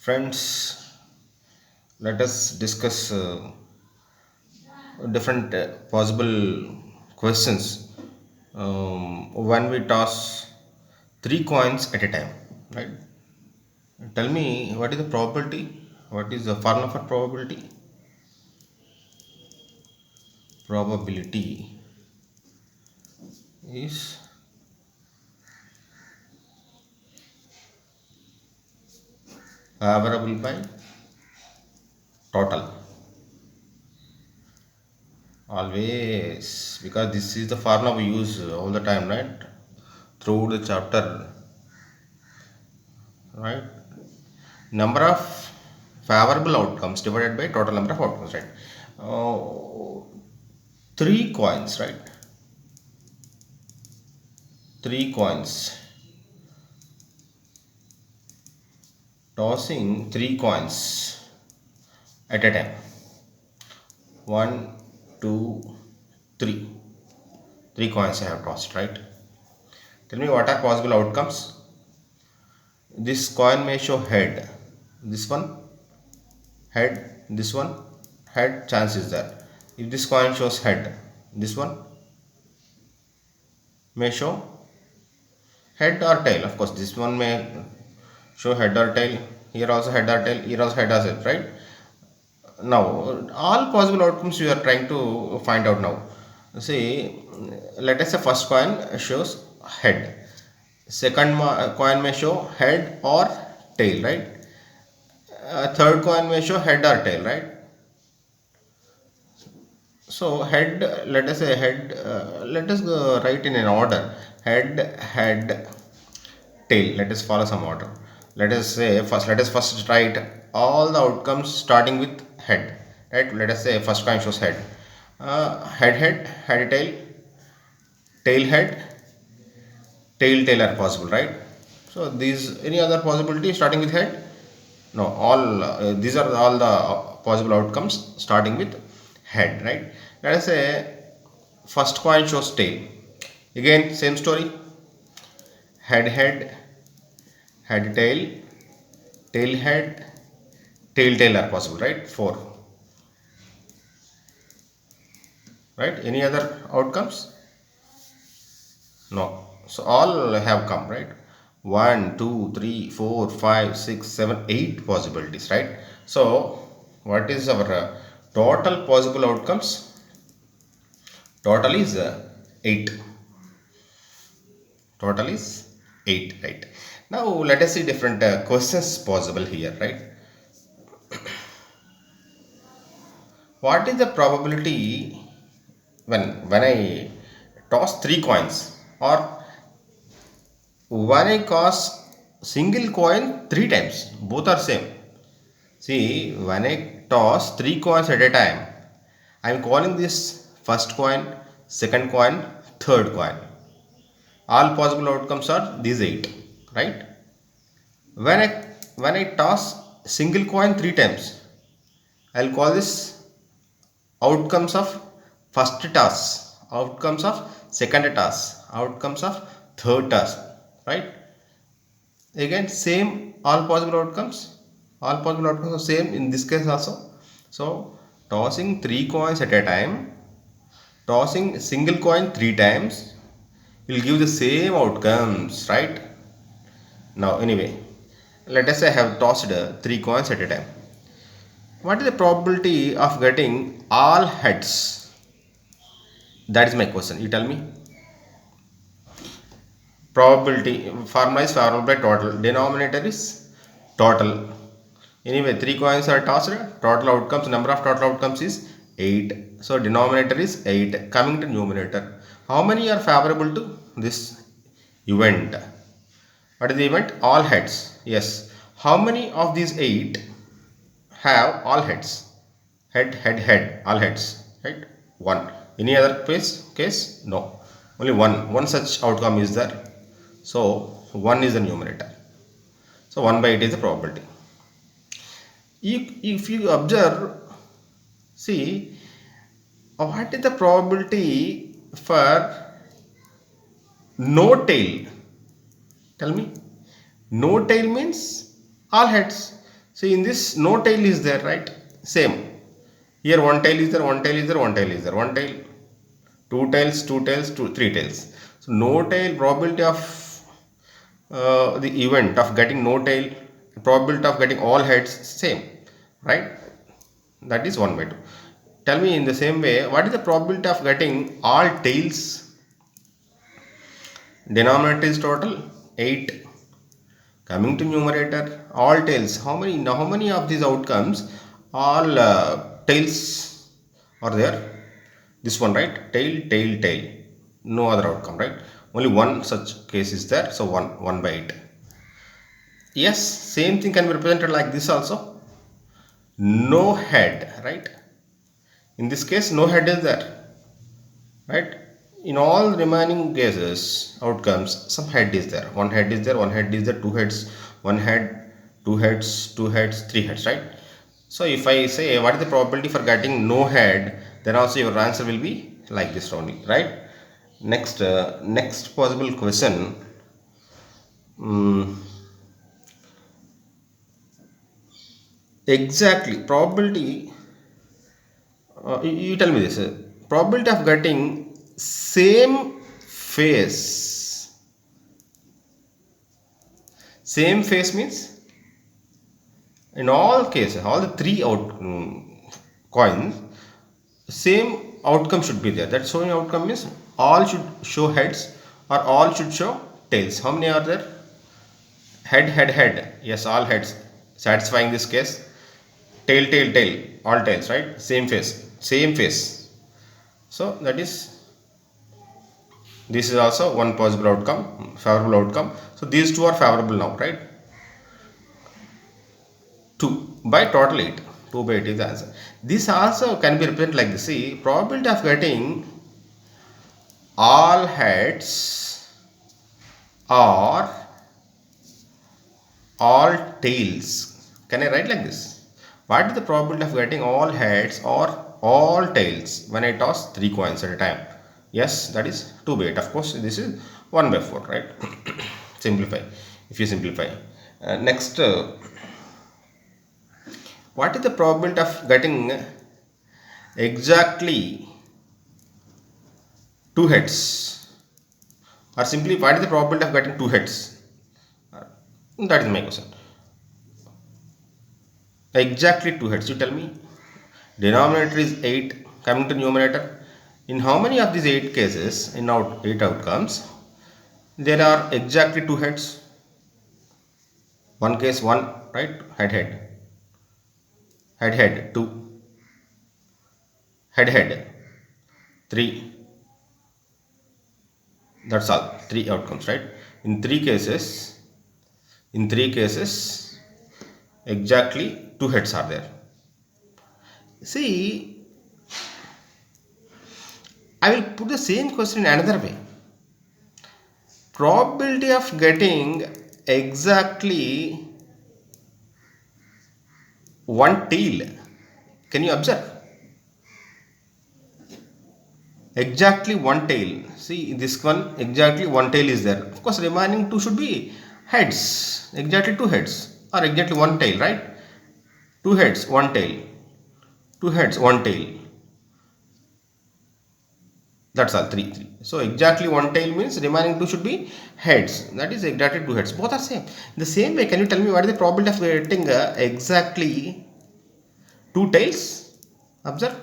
Friends, let us discuss different possible questions when we toss three coins at a time, right? Tell me what is the probability? What is the formula for probability? Probability is favorable by total. Always, because this is the formula we use all the time, right? Through the chapter, right? Number of favorable outcomes divided by total number of outcomes, right? Three coins, right? Three coins. Tossing three coins at a time. One, two, three. Three coins I have tossed, right? Tell me what are possible outcomes. This coin may show head. This one, head. This one, head. Chance is there. If this coin shows head, this one may show head or tail. Of course, this one may show head or tail. Here also head or tail. Here also head or tail, right? Now, all possible outcomes you are trying to find out now. See, let us say first coin shows head. Second coin may show head or tail, right? Third coin may show head or tail, right? So head, let us say head, let us go write in an order. Head, tail. Let us follow some order. Let us first write all the outcomes starting with head. Right? Let us say first coin shows head. Head tail, tail head, tail are possible, right? So these any other possibility starting with head? No, all these are all the possible outcomes starting with head, right? Let us say first coin shows tail. Again, same story. Head, head tail, tail head, tail are possible, right? Four, right? Any other outcomes? No. So all have come, right? One, two, three, four, five, six, seven, eight possibilities, right? So what is our total possible outcomes? Total is eight. Total is eight, right? Now let us see different questions possible here, right? What is the probability when I toss three coins, or when I toss single coin three times? Both are same. See, when I toss three coins at a time, I am calling this first coin, second coin, third coin. All possible outcomes are these eight, right? When I toss single coin three times, I'll call this outcomes of first toss, outcomes of second toss, outcomes of third toss, right? Again, same all possible outcomes are same in this case also. So tossing three coins at a time, tossing single coin three times will give the same outcomes, right? Now anyway, let us say I have tossed three coins at a time. What is the probability of getting all heads? That is my question. You tell me. Probability formula is favorable by total. Denominator is total. Anyway, three coins are tossed. Total outcomes, number of total outcomes is 8. So denominator is 8. Coming to numerator, how many are favorable to this event? What is the event? All heads. Yes. How many of these 8 have all heads? Head, all heads. Right? 1. Any other case? No. Only one. One such outcome is there. So 1 is the numerator. So 1 by 8 is the probability. If you observe, see, what is the probability for no tail? Tell me. No tail means all heads. See, in this no tail is there, right? Same. Here one tail is there, one tail is there, one tail is there, one tail, two tails, three tails. So no tail probability of the event of getting no tail, probability of getting all heads, same, right? That is 1 by 2. Tell me in the same way, what is the probability of getting all tails? Denominator is total 8. Coming to numerator, all tails. How many of these outcomes all tails are there? This one, right? Tail, tail, tail. No other outcome, right? Only one such case is there. So 1 by 8. Yes, same thing can be represented like this also. No head, right? In this case, no head is there, right? In all remaining cases, outcomes, some head is there. One head is there, one head is there, two heads, one head, two heads, two heads, three heads, right? So if I say what is the probability for getting no head, then also your answer will be like this only, right? Next possible question. Exactly probability. You tell me this. Probability of getting same face. Same face means in all cases, all the three coins, same outcome should be there. That showing outcome means all should show heads or all should show tails. How many are there? Head, head, head. Yes, all heads. Satisfying this case. Tail, tail, tail. All tails, right? Same face. Same face. So that is, this is also one possible outcome, favorable outcome. So these two are favorable now, right? 2 by total 8. 2 by 8 is the answer. This also can be represented like this. See, probability of getting all heads or all tails. Can I write like this? What is the probability of getting all heads or all tails when I toss 3 coins at a time? Yes, that is 2 by 8. Of course, this is 1 by 4, right? Simplify. If you simplify. Next, what is the probability of getting exactly 2 heads? Or simply, what is the probability of getting 2 heads? That is my question. Exactly 2 heads. You tell me. Denominator is 8. Coming to numerator. In how many of these 8 cases, in 8 outcomes, there are exactly 2 heads? One case 1, right? Head, head. Head, head 2. Head, head 3. That's all. 3 outcomes, right? In 3 cases, exactly 2 heads are there. See, I will put the same question in another way. Probability of getting exactly one tail. Can you observe? Exactly one tail. See, this one, exactly one tail is there. Of course, remaining 2 should be heads. Exactly 2 heads or exactly one tail, right? 2 heads, one tail. 2 heads, one tail. That's all, 3. So exactly one tail means remaining 2 should be heads. That is exactly 2 heads. Both are same. In the same way, can you tell me what is the probability of getting exactly 2 tails? Observe.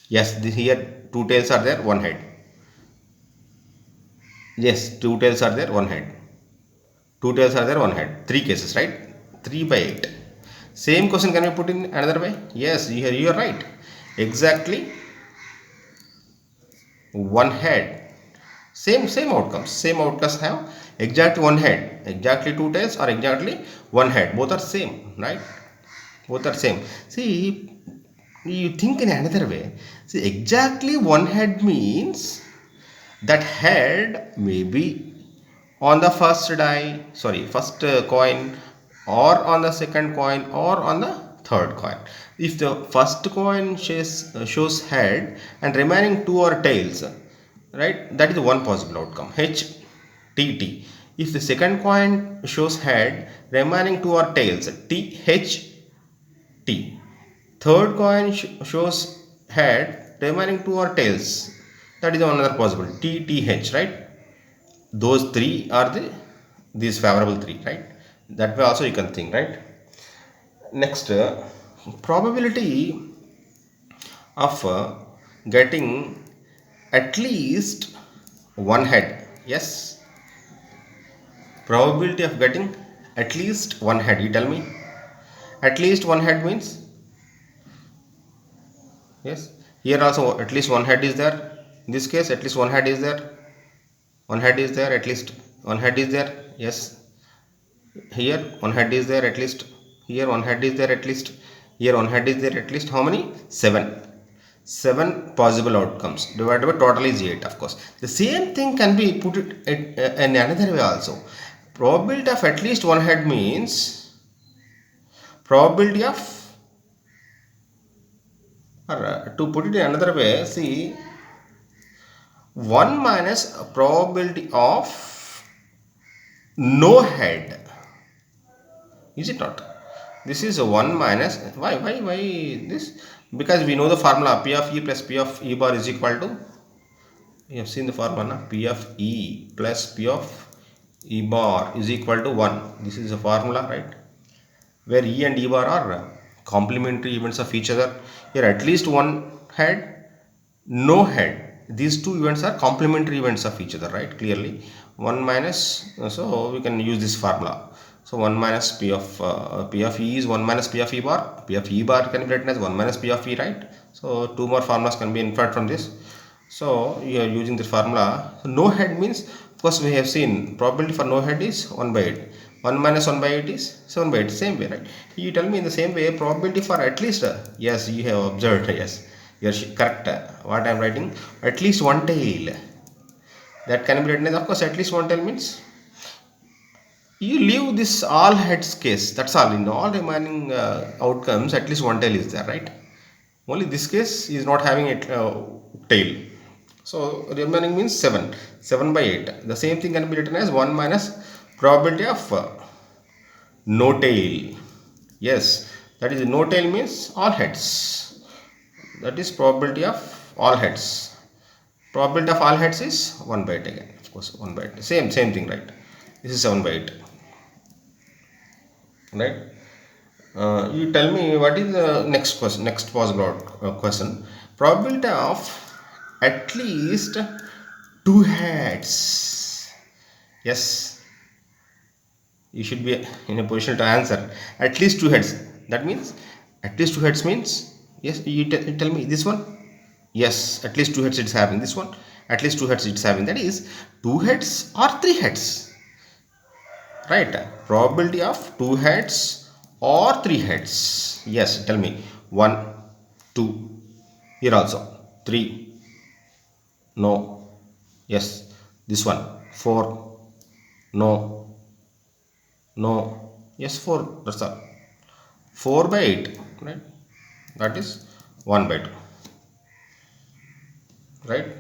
Yes, here 2 tails are there, 1 head. Yes, 2 tails are there, 1 head. 2 tails are there, 1 head. 3 cases, right? 3 by 8. Same question can be put in another way? Yes, you are right. Exactly 1 head. Same outcomes. Same outcomes have exactly 1 head. Exactly 2 tails or exactly 1 head. Both are same, right? Both are same. See, you think in another way. See, exactly 1 head means that head may be on the first coin, or on the second coin, or on the third coin. If the first coin shows head and remaining 2 are tails, right, that is one possible outcome, HTT. If the second coin shows head, remaining two are tails. T, H, T. Third coin shows head, remaining two are tails. That is another possibility. T, T, H, right? Those three are these favorable three, right? That way also you can think, right? Next, probability of getting at least one head. Yes, probability of getting at least one head. You tell me. At least one head means, yes. Here also at least one head is there. In this case, at least one head is there. One head is there. At least one head is there. Yes. Here one head is there at least. Here one head is there at least. Here one head is there at least. How many? 7. 7 possible outcomes divided by total is 8, of course. The same thing can be put it in another way also. Probability of at least one head means probability of, or to put it in another way, see, 1 minus probability of no head. Is it not? This is a 1 minus, why this? Because we know the formula P of E plus P of E bar is equal to, you have seen the formula, P of E plus P of E bar is equal to 1. This is a formula, right? Where E and E bar are complementary events of each other. Here at least one head, no head. These two events are complementary events of each other, right? Clearly 1 minus, so we can use this formula. So 1 minus P of E is 1 minus P of E bar. P of E bar can be written as 1 minus P of E, right? So two more formulas can be inferred from this. So you are using this formula. So no head means, of course we have seen probability for no head is 1 by 8. 1 minus 1 by 8 is 7 by 8. Same way, right? You tell me in the same way probability for at least, yes, you have observed, yes, you are correct. What I am writing, at least one tail. That can be written as, of course, at least one tail means you leave this all heads case. That's all. In all remaining outcomes, at least one tail is there, right? Only this case is not having a tail. So remaining means 7. 7 by 8. The same thing can be written as 1 minus probability of no tail. Yes, that is no tail means all heads. That is probability of all heads. Probability of all heads is 1 by 8 again. Of course, 1 by 8. Same thing, right? This is 7 by 8. Right? You tell me what is the next question, next possible question. Probability of at least 2 heads. Yes, you should be in a position to answer. At least 2 heads. That means at least 2 heads means, yes, you tell me this one. Yes, at least 2 heads it's having. This one, at least 2 heads it's having. That is 2 heads or 3 heads. Right? Probability of 2 heads or 3 heads. Yes, tell me. 1, 2. Here also 3. No. Yes. This one 4. No. No. Yes, 4. That's all. 4 by 8. Right? That is 1 by 2. Right?